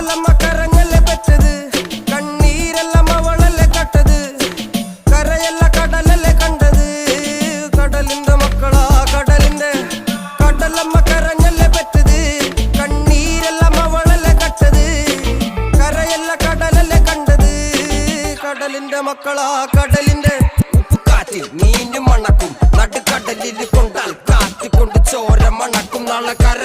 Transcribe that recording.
കടലമ്മ കരഞ്ഞല്ലേ പെറ്റത്, കണ്ണീരെല്ലാം അവളല്ലേ കട്ടത്, കരയല്ല കടലല്ലേ കണ്ടത്. കടലിന്റെ മക്കളാ കടലിന്റെ, കടലമ്മ കരഞ്ഞല്ലേ പെറ്റത്, കണ്ണീരെല്ലാം അവളല്ലേ കട്ടത്, കരയല്ല കടലല്ലേ കണ്ടത്. കടലിന്റെ മക്കളാ കടലിന്റെ. ഉപ്പുകാറ്റിൽ മീനും മണക്കും, നടുക്കടലിൽ കൊണ്ടാൽ കാറ്റ് കൊണ്ട് ചോര മണക്കും. നാളെ കര